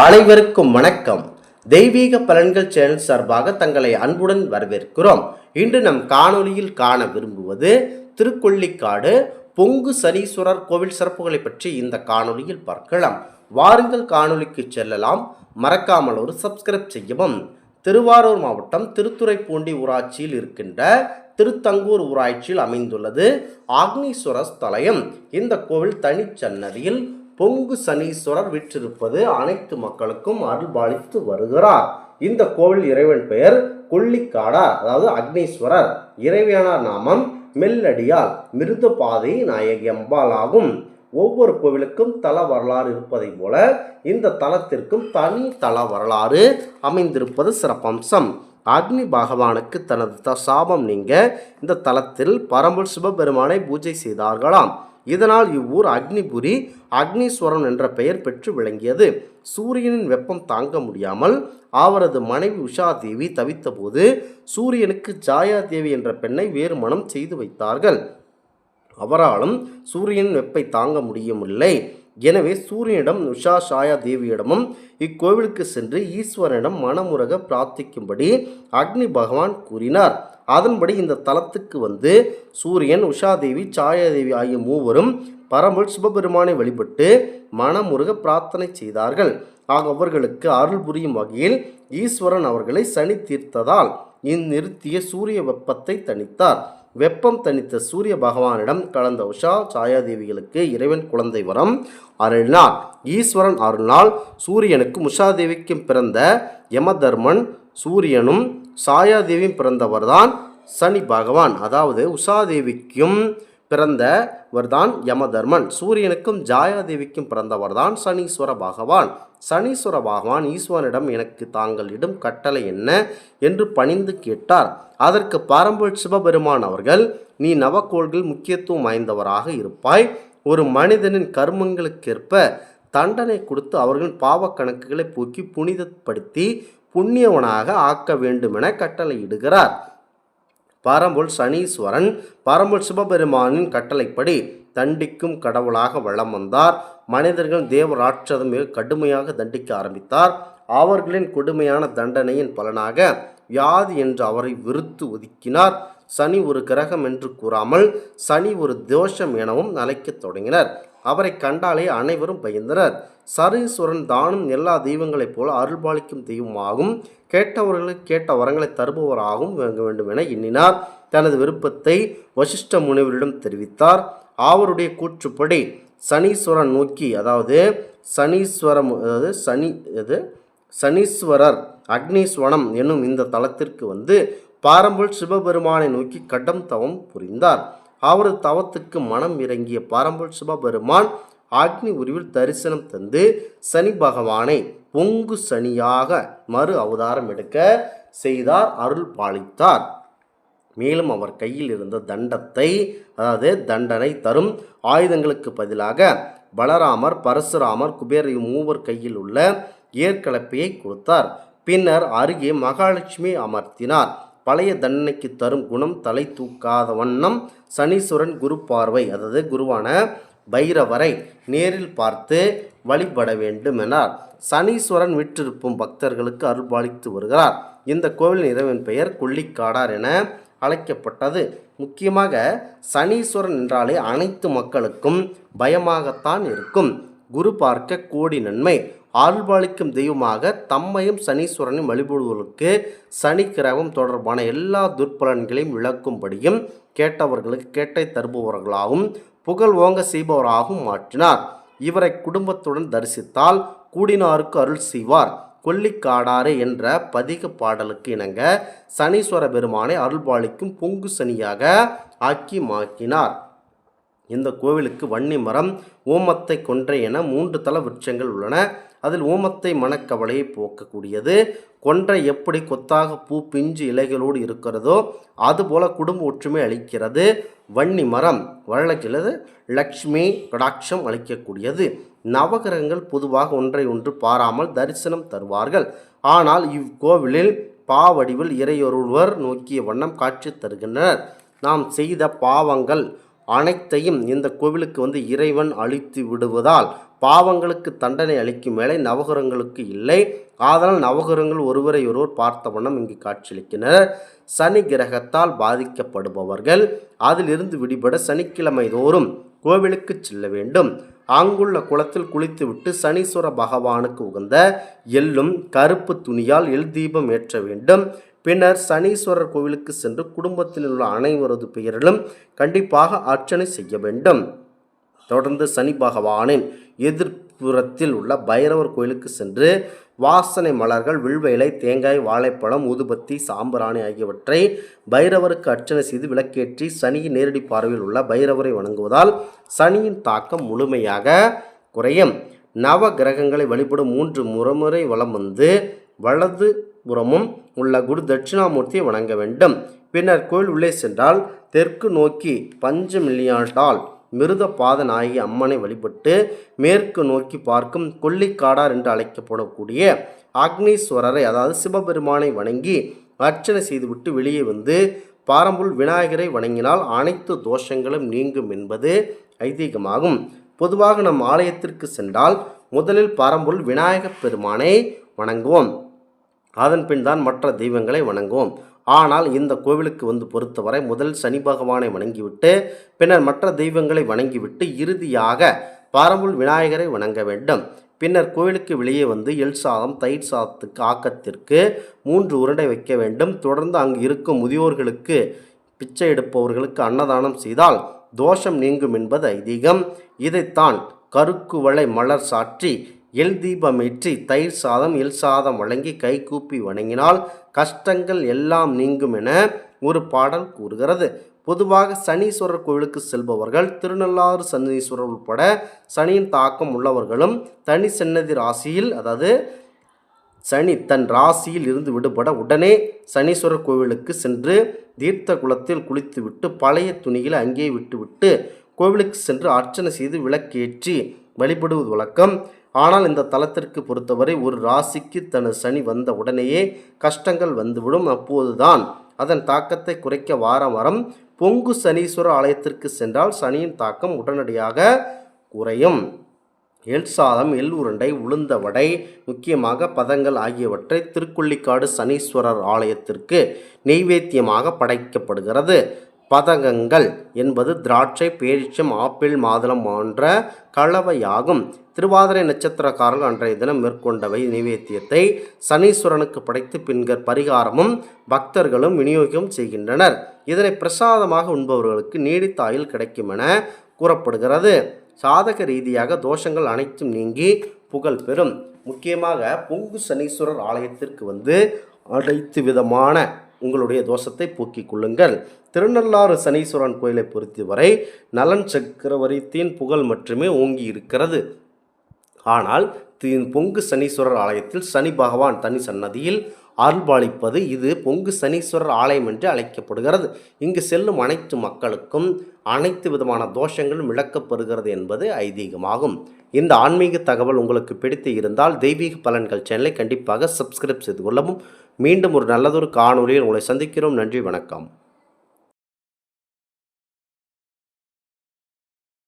அனைவருக்கும் வணக்கம். தெய்வீக பலன்கள் சேனல் சார்பாக தங்களை அன்புடன் வரவேற்கிறோம். இன்று நம் காணொளியில் காண விரும்புவது திருக்கொள்ளிக்காடு பொங்கு சனீஸ்வரர் கோவில் சிறப்புகளை பற்றி இந்த காணொளியில் பார்க்கலாம். வாருங்கள் காணொளிக்கு செல்லலாம். மறக்காமல் ஒரு சப்ஸ்கிரைப் செய்யவும். திருவாரூர் மாவட்டம் திருத்துறைப்பூண்டி ஊராட்சியில் இருக்கின்ற திருத்தங்கூர் ஊராட்சியில் அமைந்துள்ளது ஆக்னீஸ்வரர் ஸ்தலயம். இந்த கோவில் தனிச்சன்னதியில் பொங்கு சனீஸ்வரர் வீற்றிருப்பது அனைத்து மக்களுக்கும் அருள்பாலித்து வருகிறார். இந்த கோவில் இறைவன் பெயர் கொள்ளிக்காடார், அதாவது அக்னீஸ்வரர். இறைவனார் நாமம் மெல்லடியால் மிருதுபாதை நாயகி அம்பாள் ஆகும். ஒவ்வொரு கோவிலுக்கும் தல வரலாறு இருப்பதை போல இந்த தலத்திற்கும் தனி தல வரலாறு அமைந்திருப்பது சிறப்பம்சம். அக்னி பகவானுக்கு தனது சாபம் நீங்க இந்த தலத்தில் பரம்பொருள் சிவபெருமானை பூஜை செய்தார்களாம். இதனால் இவ்வூர் அக்னிபுரி அக்னீஸ்வரம் என்ற பெயர் பெற்று விளங்கியது. சூரியனின் வெப்பம் தாங்க முடியாமல் அவரது மனைவி உஷாதேவி தவித்த போது சூரியனுக்கு ஜாயாதேவி என்ற பெண்ணை வேறு மனம் செய்து வைத்தார்கள். அவராலும் சூரியனின் வெப்பை தாங்க முடியவில்லை. எனவே சூரியனிடம் உஷா ஷாயா தேவியிடமும் இக்கோவிலுக்கு சென்று ஈஸ்வரனிடம் மனமுருக பிரார்த்திக்கும்படி அக்னி பகவான் கூறினார். அதன்படி இந்த தலத்துக்கு வந்து சூரியன், உஷாதேவி, சாயாதேவி ஆகிய மூவரும் பரம்பொருள் சிவபெருமானை வழிபட்டு மனமுருக பிரார்த்தனை செய்தார்கள். ஆக அவர்களுக்கு அருள் புரியும் வகையில் ஈஸ்வரன் அவர்களை சனி தீர்த்ததால் இந்நிறுத்திய சூரிய வெப்பத்தை தணித்தார். வெப்பம் தணித்த சூரிய பகவானிடம் கலந்த உஷா சாயாதேவிகளுக்கு இறைவன் குழந்தை வரம் அருளினார். ஈஸ்வரன் அருளினால் சூரியனுக்கும் உஷாதேவிக்கும் பிறந்த யமதர்மன் சூரியனும் சாயாதேவியும் பிறந்தவர்தான் சனி பகவான். அதாவது உஷாதேவிக்கும் பிறந்தவர்தான் யமதர்மன், சூரியனுக்கும் ஜாயாதேவிக்கும் பிறந்தவர்தான் சனீஸ்வர பகவான். சனீஸ்வர பகவான் ஈஸ்வரனிடம் எனக்கு தாங்கள் இடும் கட்டளை என்ன என்று பணிந்து கேட்டார். அதற்கு பரம்பொருள் சிவபெருமான் அவர்கள், நீ நவக்கோள்கள் முக்கியத்துவம் வாய்ந்தவராக இருப்பாய். ஒரு மனிதனின் கர்மங்களுக்கேற்ப தண்டனை கொடுத்து அவர்களின் பாவ கணக்குகளை போக்கி புனிதப்படுத்தி புண்ணியவனாக ஆக்க வேண்டுமென கட்டளையிடுகிறார். பரம்பொருள் சனீஸ்வரன் பரம்பொருள் சிவபெருமானின் கட்டளைப்படி தண்டிக்கும் கடவுளாக வலம் வந்தார். மனிதர்கள் தேவராட்சதம் மிக கடுமையாக தண்டிக்க ஆரம்பித்தார். அவர்களின் கொடுமையான தண்டனையின் பலனாக வியாதி என்று அவரை வெறுத்து ஒதுக்கினார். சனி ஒரு கிரகம் என்று கூறாமல் சனி ஒரு தோஷம் எனவும் அழைக்கத் தொடங்கினர். அவரை கண்டாலே அனைவரும் பயந்தனர். சனீஸ்வரன் தானும் எல்லா தெய்வங்களைப் போல அருள்பாலிக்கும் தெய்வமாகவும் கேட்டவர்களுக்கு கேட்ட வரங்களை தருபவராகவும் விளங்க வேண்டும் என எண்ணினார். தனது விருப்பத்தை வசிஷ்ட முனிவரிடம் தெரிவித்தார். அவருடைய கூற்றுப்படி சனீஸ்வரன் நோக்கி, அதாவது சனீஸ்வரர் அக்னீஸ்வரம் என்னும் இந்த தலத்திற்கு வந்து பரம்பொருள் சிவபெருமானை நோக்கி கடும் தவம் புரிந்தார். அவரது தவத்துக்கு மனம் இறங்கிய பரம்பொருள் சிவபெருமான் அக்னி உருவில் தரிசனம் தந்து சனி பகவானை பொங்கு சனியாக மறு அவதாரம் எடுக்க செய்தார், அருள் பாலித்தார். மேலும் அவர் கையில் இருந்த தண்டத்தை, அதாவது தண்டனை தரும் ஆயுதங்களுக்கு பதிலாக பலராமர், பரசுராமர், குபேர் மூவர் கையில் உள்ள ஏற்கலப்பையை கொடுத்தார். பின்னர் அருகே மகாலட்சுமி அமர்த்தினார். பழைய தண்டனைக்கு தரும் குணம் தலை தூக்காத வண்ணம் சனீஸ்வரன் குரு பார்வை, அதாவது குருவான பைரவரை நேரில் பார்த்து வழிபட வேண்டும் எனார். சனீஸ்வரன் வீற்றிருக்கும் பக்தர்களுக்கு அருள்பாலித்து வருகிறார். இந்த கோவிலின் இறைவன் பெயர் கொள்ளிக்காடார் என அழைக்கப்பட்டது. முக்கியமாக சனீஸ்வரன் என்றாலே அனைத்து மக்களுக்கும் பயமாகத்தான் இருக்கும். குரு பார்க்க கோடி நன்மை. அருள்பாலிக்கும் தெய்வமாக தம்மையும் சனீஸ்வரனையும் வழிபடுவதற்கு சனி கிரகம் தொடர்பான எல்லா துர்பலன்களையும் விளக்கும்படியும் கேட்டவர்களுக்கு கேட்டை தருபவர்களாகவும் புகழ் ஓங்க செய்பவராகவும் மாற்றினார். இவரை குடும்பத்துடன் தரிசித்தால் கூடினாருக்கு அருள் செய்வார். கொள்ளிக்காடாறு என்ற பதிக பாடலுக்கு இணங்க சனீஸ்வர பெருமானை அருள்பாலிக்கும் பொங்கு சனியாக ஆக்கி மாக்கினார். இந்த கோவிலுக்கு வன்னி மரம், ஓமத்தை கொன்றை என 3 தல விருட்சங்கள் உள்ளன. அதில் ஓமத்தை மனக்கவலையை போக்கக்கூடியது, கொன்றை எப்படி கொத்தாக பூ பிஞ்சு இலைகளோடு இருக்கிறதோ அதுபோல குடும்ப ஒற்றுமை அளிக்கிறது. வன்னி மரம் வழக்கிலது லக்ஷ்மி கடாட்சம் அளிக்கக்கூடியது. நவகிரகங்கள் பொதுவாக ஒன்றை ஒன்று பாராமல் தரிசனம் தருவார்கள். ஆனால் இவ்கோவிலில் பாவடிவில் இறையொருவர் நோக்கிய வண்ணம் காட்சி தருகின்றனர். நாம் செய்த பாவங்கள் அனைத்தையும் இந்த கோவிலுக்கு வந்து இறைவன் அழித்து விடுவதால் பாவங்களுக்கு தண்டனை அளிக்கும் வேலை நவகிரகங்களுக்கு இல்லை. ஆதலால் நவகிரகங்கள் ஒருவரை ஒருவர் பார்த்த வண்ணம் இங்கு காட்சியளிக்கின்றனர். சனி கிரகத்தால் பாதிக்கப்படுபவர்கள் அதிலிருந்து விடுபட சனிக்கிழமை தோறும் கோவிலுக்கு செல்ல வேண்டும். அங்குள்ள குளத்தில் குளித்துவிட்டு சனீஸ்வர பகவானுக்கு உகந்த எள்ளும் கருப்பு துணியால் எள் தீபம் ஏற்ற வேண்டும். பின்னர் சனீஸ்வரர் கோவிலுக்கு சென்று குடும்பத்தில் உள்ள அனைவரது பெயரிலும் கண்டிப்பாக அர்ச்சனை செய்ய வேண்டும். தொடர்ந்து சனி பகவானின் எதிர்ப்புறத்தில் உள்ள பைரவர் கோயிலுக்கு சென்று வாசனை மலர்கள், வில்வ இலை, தேங்காய், வாழைப்பழம், ஊதுபத்தி, சாம்பிராணி ஆகியவற்றை பைரவருக்கு அர்ச்சனை செய்து விளக்கேற்றி சனியின் நேரடி பார்வையில் உள்ள பைரவரை வணங்குவதால் சனியின் தாக்கம் முழுமையாக குறையும். நவ கிரகங்களை வழிபடும் 3 முறை வலம் வந்து வலது புறமும் உள்ள குரு தட்சிணாமூர்த்தியை வணங்க வேண்டும். பின்னர் கோயில் உள்ளே சென்றால் தெற்கு நோக்கி பஞ்சமில்லியாண்டால் மிருதபாதன் ஆகிய அம்மனை வழிபட்டு மேற்கு நோக்கி பார்க்கும் கொல்லிக்காடார் என்று அழைக்கப்படக்கூடிய அக்னீஸ்வரரை அதாவது சிவபெருமானை வணங்கி அர்ச்சனை செய்துவிட்டு வெளியே வந்து பாரம்புல் விநாயகரை வணங்கினால் அனைத்து தோஷங்களும் நீங்கும் என்பது ஐதீகமாகும். பொதுவாக நம் ஆலயத்திற்கு சென்றால் முதலில் பாரம்புல் விநாயகப் பெருமானை வணங்குவோம். அதன் பின் தான் மற்ற தெய்வங்களை வணங்குவோம். ஆனால் இந்த கோவிலுக்கு வந்து பொறுத்தவரை முதல் சனி பகவானை வணங்கிவிட்டு பின்னர் மற்ற தெய்வங்களை வணங்கிவிட்டு இறுதியாக பாரம்புல் விநாயகரை வணங்க வேண்டும். பின்னர் கோவிலுக்கு வெளியே வந்து எள் சாதம், தயிர் சாதத்துக்கு ஆக்கத்திற்கு 3 உருண்டை வைக்க வேண்டும். தொடர்ந்து அங்கு இருக்கும் முதியோர்களுக்கு, பிச்சை எடுப்பவர்களுக்கு அன்னதானம் செய்தால் தோஷம் நீங்கும் என்பது ஐதீகம். இதைத்தான் கருக்குவளை மலர் சாற்றி எள் தீபமேற்றி தயிர் சாதம், எள் சாதம் வழங்கி கைகூப்பி வணங்கினால் கஷ்டங்கள் எல்லாம் நீங்கும் என ஒரு பாடல் கூறுகிறது. பொதுவாக சனீஸ்வரர் கோவிலுக்கு செல்பவர்கள் திருநள்ளாறு சனீஸ்வரர் உட்பட சனியின் தாக்கம் உள்ளவர்களும் தனி சன்னதி ராசியில் அதாவது சனி தன் ராசியில் இருந்து விடுபட உடனே சனீஸ்வரர் கோவிலுக்கு சென்று தீர்த்த குளத்தில் குளித்துவிட்டு பழைய துணிகளை அங்கே விட்டுவிட்டு கோவிலுக்கு சென்று அர்ச்சனை செய்து விளக்கேற்றி வழிபடுவது வழக்கம். ஆனால் இந்த தலத்திற்கு பொறுத்தவரை ஒரு ராசிக்கு தனது சனி வந்த உடனேயே கஷ்டங்கள் வந்துவிடும். அப்போதுதான் அதன் தாக்கத்தை குறைக்க வாரம் பொங்கு சனீஸ்வரர் ஆலயத்திற்கு சென்றால் சனியின் தாக்கம் உடனடியாக குறையும். எள் சாதம், எள் உருண்டை, உளுந்த வடை, முக்கியமாக பதங்கள் ஆகியவற்றை திருக்கொள்ளிக்காடு சனீஸ்வரர் ஆலயத்திற்கு நெய்வேத்தியமாக படைக்கப்படுகிறது. பதகங்கள் என்பது திராட்சை, பேரிச்சம், ஆப்பிள், மாதுளம் போன்ற கலவையாகும். திருவாதிரை நட்சத்திரக்காரர்கள் அன்றைய தினம் மேற்கொண்டவை நைவேத்தியத்தை சனீஸ்வரனுக்கு படைத்து பின்னர் பரிகாரமும் பக்தர்களும் விநியோகம் செய்கின்றனர். இதனை பிரசாதமாக உண்பவர்களுக்கு நீடித்த ஆயுள் கிடைக்கும் என கூறப்படுகிறது. சாதக ரீதியாக தோஷங்கள் அனைத்தும் நீங்கி புகழ் பெறும். முக்கியமாக பொங்கு சனீஸ்வரர் ஆலயத்திற்கு வந்து அனைத்து விதமான உங்களுடைய தோஷத்தை போக்கிக் கொள்ளுங்கள். திருநள்ளாறு சனீஸ்வரன் கோயிலை பொறுத்தவரை நலன் சக்கரவர்த்தியின் புகழ் மட்டுமே ஓங்கி இருக்கிறது. ஆனால் பொங்கு சனீஸ்வரர் ஆலயத்தில் சனி பகவான் தனி சன்னதியில் அருள்பாலிப்பது இது பொங்கு சனீஸ்வரர் ஆலயம் என்று அழைக்கப்படுகிறது. இங்கு செல்லும் அனைத்து மக்களுக்கும் அனைத்து விதமான தோஷங்களும் விளக்கப்பெறுகிறது என்பது ஐதீகமாகும். இந்த ஆன்மீக தகவல் உங்களுக்கு பிடித்து இருந்தால் தெய்வீக பலன்கள் சேனலை கண்டிப்பாக சப்ஸ்கிரைப் செய்து கொள்ளவும். மீண்டும் ஒரு நல்லதொரு காணொலியில் உங்களை சந்திக்கிறோம். நன்றி, வணக்கம்.